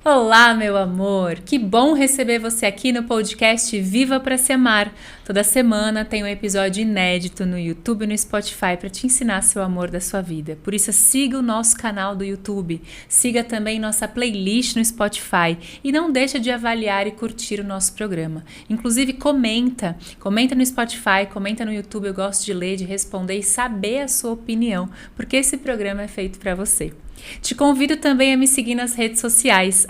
Olá, meu amor! Que bom receber você aqui no podcast Viva para Se Amar. Toda semana tem um episódio inédito no YouTube e no Spotify para te ensinar seu amor da sua vida. Por isso, siga o nosso canal do YouTube, siga também nossa playlist no Spotify e não deixa de avaliar e curtir o nosso programa. Inclusive, comenta no Spotify, comenta no YouTube. Eu gosto de ler, de responder e saber a sua opinião, porque esse programa é feito para você. Te convido também a me seguir nas redes sociais,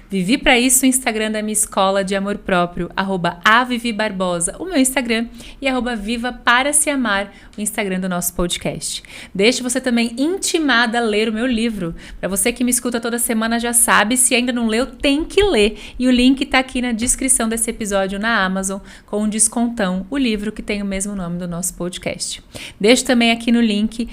@Vivi Pra Isso, o Instagram da minha escola de amor próprio, @AViviBarbosa, o meu Instagram, e @Viva Para Se Amar, o Instagram do nosso podcast. Deixo você também intimada a ler o meu livro. Para você que me escuta toda semana já sabe, se ainda não leu, tem que ler. E o link tá aqui na descrição desse episódio na Amazon, com um descontão, o livro que tem o mesmo nome do nosso podcast. Deixo também aqui no link,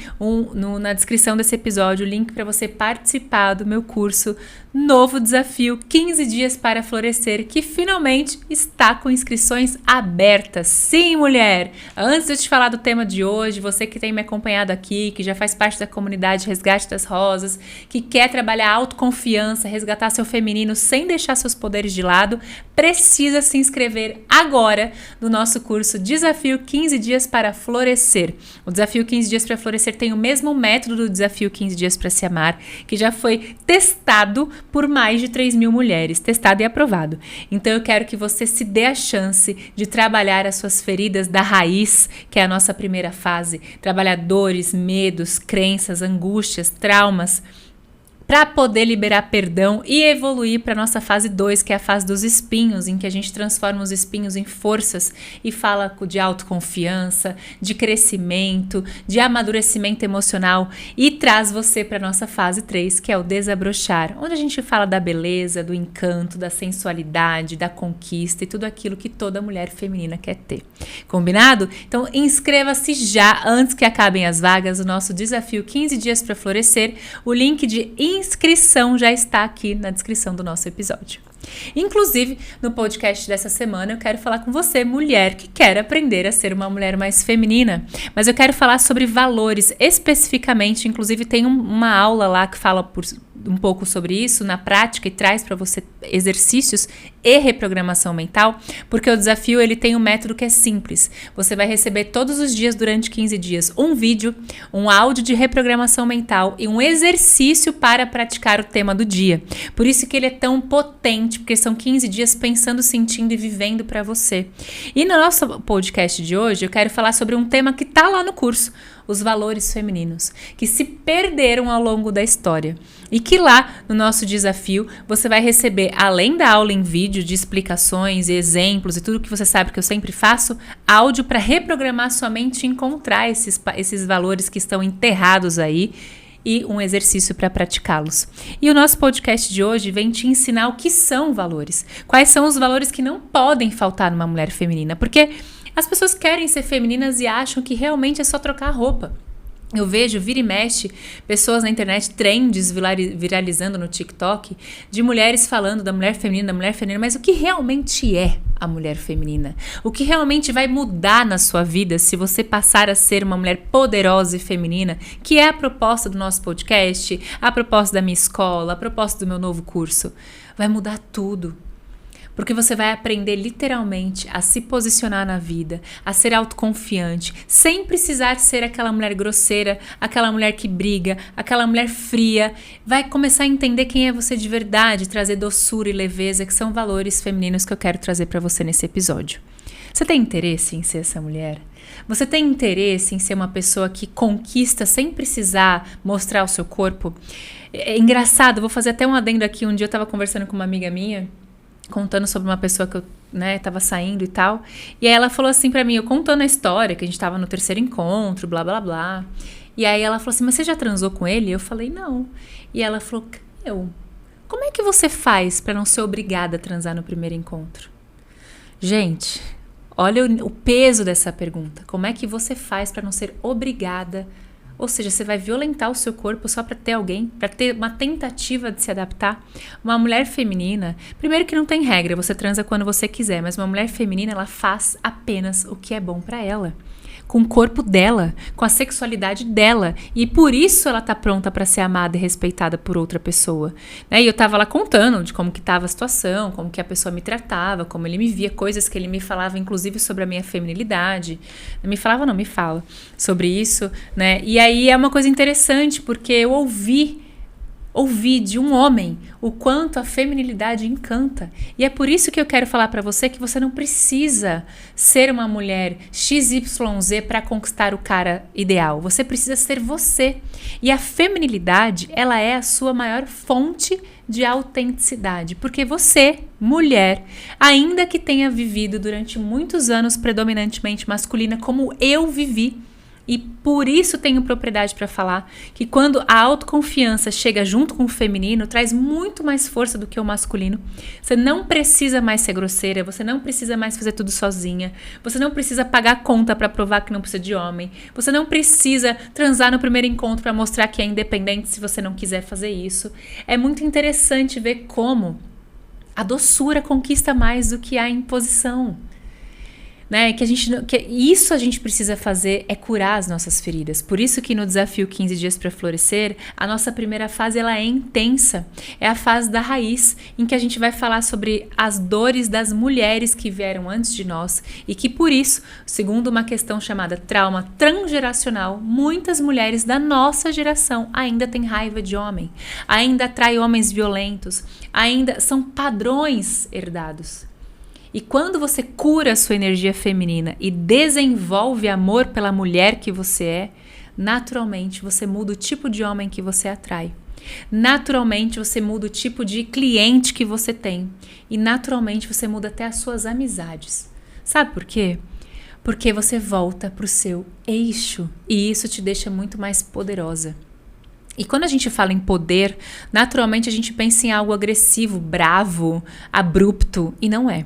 na descrição desse episódio, o link para você participar do meu curso Novo Desafio 15 Dias para Florescer, que finalmente está com inscrições abertas. Sim, mulher! Antes de eu te falar do tema de hoje, você que tem me acompanhado aqui, que já faz parte da comunidade Resgate das Rosas, que quer trabalhar autoconfiança, resgatar seu feminino sem deixar seus poderes de lado, precisa se inscrever agora no nosso curso Desafio 15 Dias para Florescer. O Desafio 15 Dias para Florescer tem o mesmo método do Desafio 15 Dias para Se Amar, que já foi testado por mais de 3.000 mulheres, testado e aprovado. Então eu quero que você se dê a chance de trabalhar as suas feridas da raiz, que é a nossa primeira fase, trabalhar dores, medos, crenças, angústias, traumas, para poder liberar perdão e evoluir para a nossa fase 2, que é a fase dos espinhos, em que a gente transforma os espinhos em forças e fala de autoconfiança, de crescimento, de amadurecimento emocional e traz você para a nossa fase 3, que é o desabrochar, onde a gente fala da beleza, do encanto, da sensualidade, da conquista e tudo aquilo que toda mulher feminina quer ter. Combinado? Então inscreva-se já, antes que acabem as vagas, o nosso desafio 15 Dias para Florescer. O link de inscrição já está aqui na descrição do nosso episódio. Inclusive, no podcast dessa semana eu quero falar com você, mulher que quer aprender a ser uma mulher mais feminina, mas eu quero falar sobre valores especificamente. Inclusive tem uma aula lá que fala um pouco sobre isso na prática e traz para você exercícios e reprogramação mental, porque o desafio ele tem um método que é simples. Você vai receber todos os dias durante 15 dias um vídeo, um áudio de reprogramação mental e um exercício para praticar o tema do dia. Por isso que ele é tão potente, porque são 15 dias pensando, sentindo e vivendo para você. E no nosso podcast de hoje eu quero falar sobre um tema que está lá no curso, os valores femininos, que se perderam ao longo da história. E que lá, no nosso desafio, você vai receber, além da aula em vídeo, de explicações e exemplos e tudo que você sabe que eu sempre faço, áudio para reprogramar sua mente e encontrar esses valores que estão enterrados aí e um exercício para praticá-los. E o nosso podcast de hoje vem te ensinar o que são valores. Quais são os valores que não podem faltar numa mulher feminina, porque as pessoas querem ser femininas e acham que realmente é só trocar roupa. Eu vejo, vira e mexe, pessoas na internet, trends viralizando no TikTok, de mulheres falando da mulher feminina, mas o que realmente é a mulher feminina? O que realmente vai mudar na sua vida se você passar a ser uma mulher poderosa e feminina, que é a proposta do nosso podcast, a proposta da minha escola, a proposta do meu novo curso? Vai mudar tudo. Porque você vai aprender literalmente a se posicionar na vida, a ser autoconfiante, sem precisar ser aquela mulher grosseira, aquela mulher que briga, aquela mulher fria. Vai começar a entender quem é você de verdade, trazer doçura e leveza, que são valores femininos que eu quero trazer para você nesse episódio. Você tem interesse em ser essa mulher? Você tem interesse em ser uma pessoa que conquista sem precisar mostrar o seu corpo? É engraçado, vou fazer até um adendo aqui. Um dia eu estava conversando com uma amiga minha, contando sobre uma pessoa que eu, tava saindo e tal. E aí ela falou assim pra mim, eu contando a história, que a gente tava no 3º encontro, blá, blá, blá. E aí ela falou assim, mas você já transou com ele? Eu falei, não. E ela falou, como é que você faz pra não ser obrigada a transar no 1º encontro? Gente, olha o peso dessa pergunta. Como é que você faz pra não ser obrigada Ou seja, você vai violentar o seu corpo só para ter alguém, para ter uma tentativa de se adaptar. Uma mulher feminina, primeiro que não tem regra, você transa quando você quiser, mas uma mulher feminina, ela faz apenas o que é bom para ela, com o corpo dela, com a sexualidade dela, e por isso ela tá pronta para ser amada e respeitada por outra pessoa, né? E eu tava lá contando de como que tava a situação, como que a pessoa me tratava, como ele me via, coisas que ele me falava, inclusive sobre a minha feminilidade. Não me falava, não, me fala sobre isso, né? E aí é uma coisa interessante, porque eu ouvi de um homem o quanto a feminilidade encanta. E é por isso que eu quero falar para você que você não precisa ser uma mulher XYZ para conquistar o cara ideal. Você precisa ser você. E a feminilidade, ela é a sua maior fonte de autenticidade. Porque você, mulher, ainda que tenha vivido durante muitos anos predominantemente masculina, como eu vivi, e por isso tenho propriedade para falar que quando a autoconfiança chega junto com o feminino, traz muito mais força do que o masculino. Você não precisa mais ser grosseira, você não precisa mais fazer tudo sozinha, você não precisa pagar conta para provar que não precisa de homem, você não precisa transar no primeiro encontro para mostrar que é independente se você não quiser fazer isso. É muito interessante ver como a doçura conquista mais do que a imposição. Né? Isso a gente precisa fazer é curar as nossas feridas. Por isso que no desafio 15 dias para florescer, a nossa primeira fase ela é intensa. É a fase da raiz, em que a gente vai falar sobre as dores das mulheres que vieram antes de nós e que por isso, segundo uma questão chamada trauma transgeracional, muitas mulheres da nossa geração ainda têm raiva de homem, ainda atraem homens violentos, ainda são padrões herdados. E quando você cura a sua energia feminina e desenvolve amor pela mulher que você é, naturalmente você muda o tipo de homem que você atrai. Naturalmente você muda o tipo de cliente que você tem. E naturalmente você muda até as suas amizades. Sabe por quê? Porque você volta para o seu eixo e isso te deixa muito mais poderosa. E quando a gente fala em poder, naturalmente a gente pensa em algo agressivo, bravo, abrupto, e não é.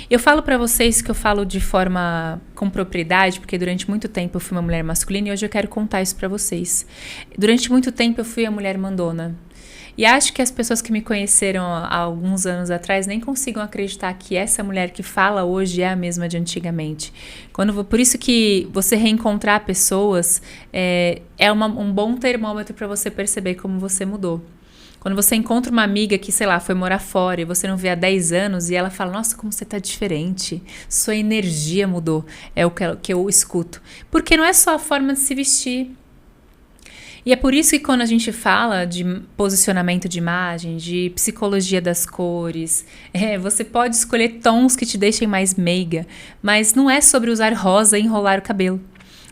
Eu falo pra vocês que eu falo de forma com propriedade, porque durante muito tempo eu fui uma mulher masculina e hoje eu quero contar isso pra vocês. Durante muito tempo eu fui a mulher mandona. E acho que as pessoas que me conheceram há alguns anos atrás nem consigam acreditar que essa mulher que fala hoje é a mesma de antigamente. Por isso que você reencontrar pessoas é um bom termômetro para você perceber como você mudou. Quando você encontra uma amiga que, sei lá, foi morar fora e você não vê há 10 anos e ela fala, nossa, como você tá diferente, sua energia mudou, é o que eu escuto. Porque não é só a forma de se vestir. E é por isso que quando a gente fala de posicionamento de imagem, de psicologia das cores, você pode escolher tons que te deixem mais meiga, mas não é sobre usar rosa e enrolar o cabelo.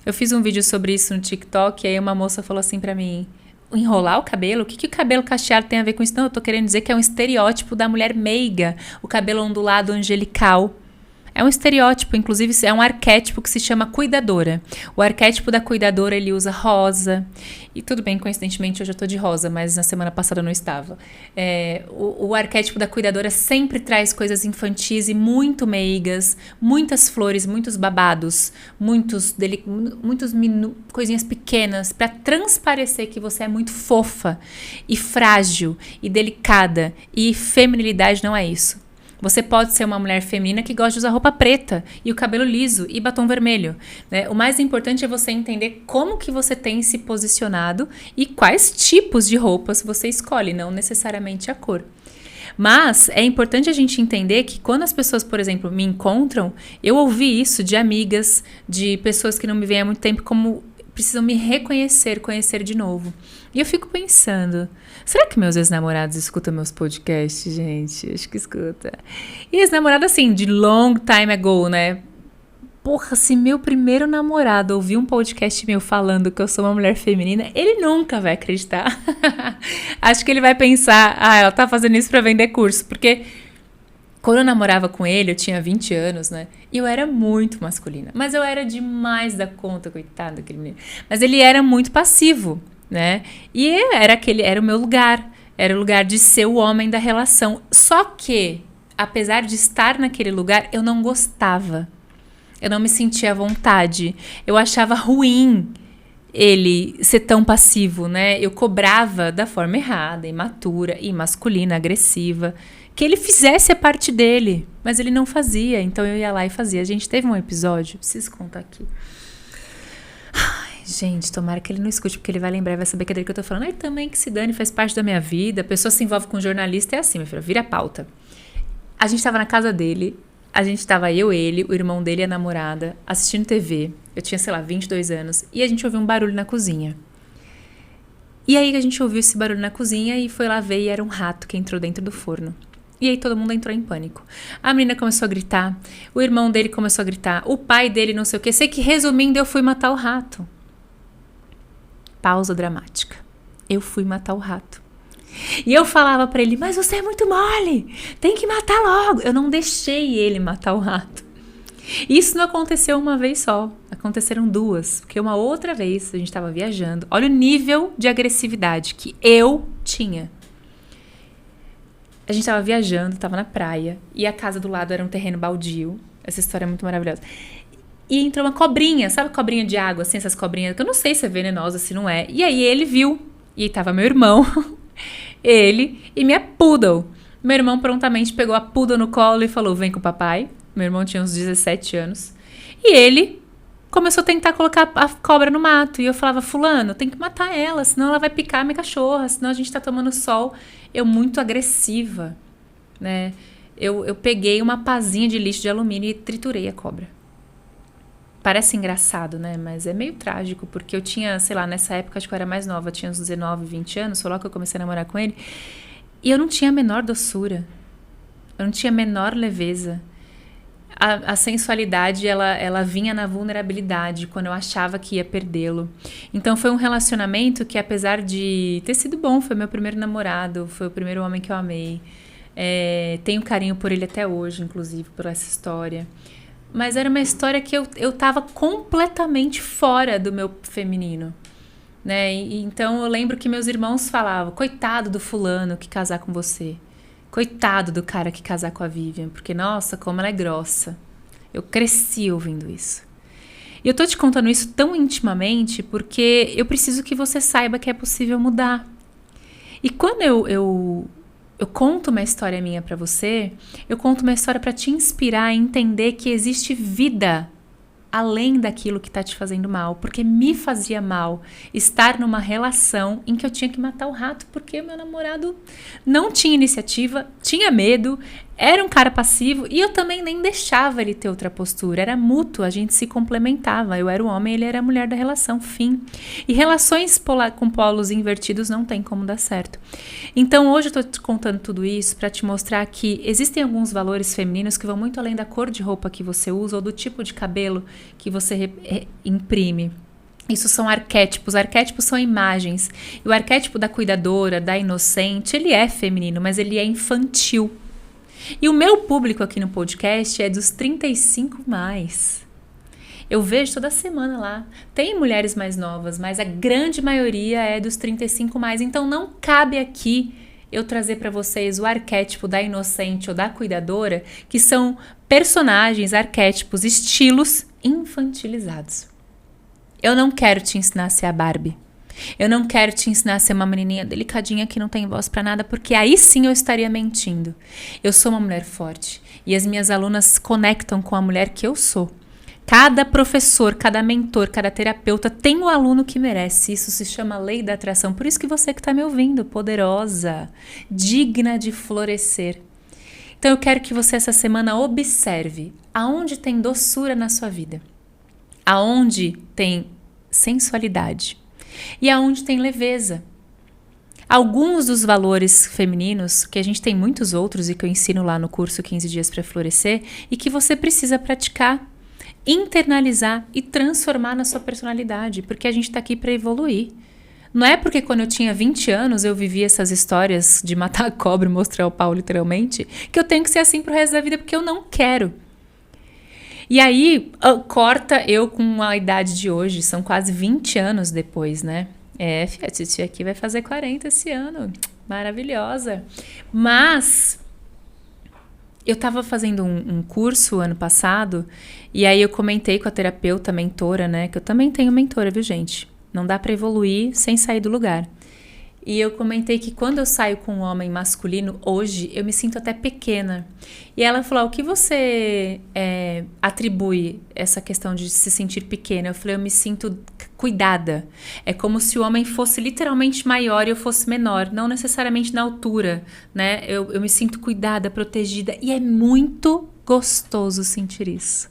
Eu fiz um vídeo sobre isso no TikTok e aí uma moça falou assim pra mim, enrolar o cabelo? O que o cabelo cacheado tem a ver com isso? Não, eu tô querendo dizer que é um estereótipo da mulher meiga, o cabelo ondulado angelical. É um estereótipo, inclusive é um arquétipo que se chama cuidadora. O arquétipo da cuidadora, ele usa rosa. E tudo bem, coincidentemente, hoje eu tô de rosa, mas na semana passada eu não estava. O arquétipo da cuidadora sempre traz coisas infantis e muito meigas, muitas flores, muitos babados, coisinhas pequenas, para transparecer que você é muito fofa e frágil e delicada. E feminilidade não é isso. Você pode ser uma mulher feminina que gosta de usar roupa preta e o cabelo liso e batom vermelho, né? O mais importante é você entender como que você tem se posicionado e quais tipos de roupas você escolhe, não necessariamente a cor. Mas é importante a gente entender que quando as pessoas, por exemplo, me encontram, eu ouvi isso de amigas, de pessoas que não me veem há muito tempo, como precisam me reconhecer, conhecer de novo. E eu fico pensando, será que meus ex-namorados escutam meus podcasts, gente? Acho que escuta. E ex-namorado, assim, de long time ago, né? Porra, se meu primeiro namorado ouvir um podcast meu falando que eu sou uma mulher feminina, ele nunca vai acreditar. Acho que ele vai pensar, ela tá fazendo isso pra vender curso. Porque quando eu namorava com ele, eu tinha 20 anos, né? E eu era muito masculina. Mas eu era demais da conta, coitado daquele menino. Mas ele era muito passivo, né? E era o meu lugar. Era o lugar de ser o homem da relação. Só que, apesar de estar naquele lugar, eu não gostava. Eu não me sentia à vontade. Eu achava ruim ele ser tão passivo, né? Eu cobrava da forma errada, imatura e masculina, agressiva, que ele fizesse a parte dele, mas ele não fazia, então eu ia lá e fazia. A gente teve um episódio, preciso contar aqui. Ai, gente, tomara que ele não escute, porque ele vai lembrar e vai saber que é dele que eu tô falando. Ai, também que se dane, faz parte da minha vida, a pessoa se envolve com jornalista, é assim, minha filha, vira a pauta. A gente tava na casa dele, a gente tava ele, o irmão dele e a namorada, assistindo TV. Eu tinha, sei lá, 22 anos. E a gente ouviu um barulho na cozinha. E aí a gente ouviu esse barulho na cozinha e foi lá ver e era um rato que entrou dentro do forno. E aí todo mundo entrou em pânico. A menina começou a gritar, o irmão dele começou a gritar, o pai dele não sei o quê. Sei que, resumindo, eu fui matar o rato. Pausa dramática. Eu fui matar o rato. E eu falava pra ele, mas você é muito mole, tem que matar logo. Eu não deixei ele matar o rato. Isso não aconteceu uma vez só, aconteceram duas, porque uma outra vez a gente estava viajando, olha o nível de agressividade que eu tinha. A gente estava viajando, estava na praia, e a casa do lado era um terreno baldio, essa história é muito maravilhosa. E entrou uma cobrinha, sabe cobrinha de água, assim, essas cobrinhas, que eu não sei se é venenosa, se não é. E aí ele viu, e tava meu irmão, ele e minha poodle. Meu irmão prontamente pegou a poodle no colo e falou, vem com o papai. Meu irmão tinha uns 17 anos. E ele começou a tentar colocar a cobra no mato. E eu falava, fulano, tem que matar ela, senão ela vai picar a minha cachorra, senão a gente tá tomando sol. Eu muito agressiva, né? Eu peguei uma pazinha de lixo de alumínio e triturei a cobra. Parece engraçado, né? Mas é meio trágico, porque eu tinha, sei lá, nessa época, acho que eu era mais nova, tinha uns 19, 20 anos, foi logo que eu comecei a namorar com ele. E eu não tinha a menor doçura. Eu não tinha a menor leveza. A sensualidade, ela vinha na vulnerabilidade, quando eu achava que ia perdê-lo. Então, foi um relacionamento que, apesar de ter sido bom, foi meu primeiro namorado, foi o primeiro homem que eu amei. Tenho carinho por ele até hoje, inclusive, por essa história. Mas era uma história que eu tava completamente fora do meu feminino, né? Então, eu lembro que meus irmãos falavam, coitado do fulano que casar com você. Coitado do cara que casar com a Vivian, porque, nossa, como ela é grossa. Eu cresci ouvindo isso. E eu tô te contando isso tão intimamente porque eu preciso que você saiba que é possível mudar. E quando eu conto uma história minha pra você, eu conto uma história pra te inspirar a entender que existe vida além daquilo que tá te fazendo mal, porque me fazia mal estar numa relação em que eu tinha que matar o rato, porque o meu namorado não tinha iniciativa, tinha medo, era um cara passivo e eu também nem deixava ele ter outra postura, era mútuo, a gente se complementava, eu era o homem, ele era a mulher da relação, fim. E relações com polos invertidos não tem como dar certo. Então hoje eu tô te contando tudo isso para te mostrar que existem alguns valores femininos que vão muito além da cor de roupa que você usa ou do tipo de cabelo que você imprime. Isso são arquétipos. Arquétipos são imagens. E o arquétipo da cuidadora, da inocente, ele é feminino, mas ele é infantil. E o meu público aqui no podcast é dos 35 mais. Eu vejo toda semana lá. Tem mulheres mais novas, mas a grande maioria é dos 35 mais. Então não cabe aqui eu trazer para vocês o arquétipo da inocente ou da cuidadora, que são personagens, arquétipos, estilos infantilizados. Eu não quero te ensinar a ser a Barbie. Eu não quero te ensinar a ser uma menininha delicadinha que não tem voz pra nada, porque aí sim eu estaria mentindo. Eu sou uma mulher forte e as minhas alunas conectam com a mulher que eu sou. Cada professor, cada mentor, cada terapeuta tem o aluno que merece. Isso se chama lei da atração. Por isso que você que está me ouvindo, poderosa, digna de florescer. Então eu quero que você essa semana observe aonde tem doçura na sua vida, aonde tem sensualidade e aonde tem leveza. Alguns dos valores femininos, que a gente tem muitos outros e que eu ensino lá no curso 15 Dias para Florescer, e que você precisa praticar, internalizar e transformar na sua personalidade, porque a gente está aqui para evoluir. Não é porque quando eu tinha 20 anos eu vivi essas histórias de matar a cobra e mostrar o pau literalmente, que eu tenho que ser assim pro resto da vida, porque eu não quero. E aí, corta eu com a idade de hoje, são quase 20 anos depois, né? A titia aqui vai fazer 40 esse ano, maravilhosa. Mas eu tava fazendo um curso ano passado, e aí eu comentei com a terapeuta, mentora, né? Que eu também tenho mentora, viu, gente? Não dá para evoluir sem sair do lugar. E eu comentei que quando eu saio com um homem masculino, hoje, eu me sinto até pequena. E ela falou, o que você atribui essa questão de se sentir pequena? Eu falei, eu me sinto cuidada. É como se o homem fosse literalmente maior e eu fosse menor. Não necessariamente na altura, né? Eu me sinto cuidada, protegida. E é muito gostoso sentir isso.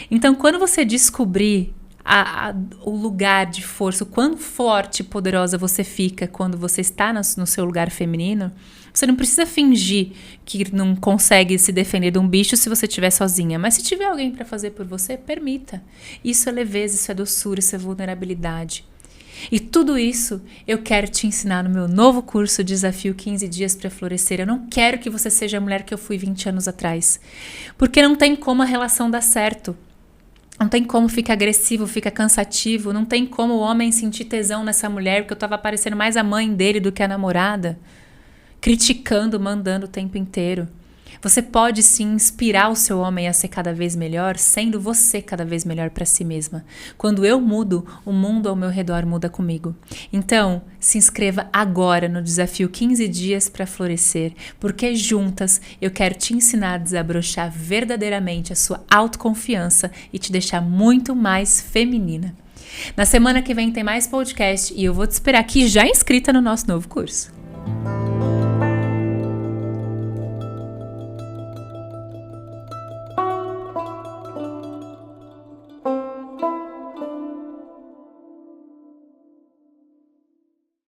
Então, quando você descobrir o lugar de força, o quão forte e poderosa você fica quando você está no seu lugar feminino, você não precisa fingir que não consegue se defender de um bicho se você estiver sozinha. Mas se tiver alguém para fazer por você, permita. Isso é leveza, isso é doçura, isso é vulnerabilidade. E tudo isso eu quero te ensinar no meu novo curso Desafio 15 Dias para Florescer. Eu não quero que você seja a mulher que eu fui 20 anos atrás. Porque não tem como a relação dar certo. Não tem como ficar agressivo, fica cansativo. Não tem como o homem sentir tesão nessa mulher, porque eu tava parecendo mais a mãe dele do que a namorada. Criticando, mandando o tempo inteiro. Você pode sim inspirar o seu homem a ser cada vez melhor, sendo você cada vez melhor para si mesma. Quando eu mudo, o mundo ao meu redor muda comigo. Então, se inscreva agora no Desafio 15 Dias para Florescer, porque juntas eu quero te ensinar a desabrochar verdadeiramente a sua autoconfiança e te deixar muito mais feminina. Na semana que vem tem mais podcast e eu vou te esperar aqui já inscrita no nosso novo curso.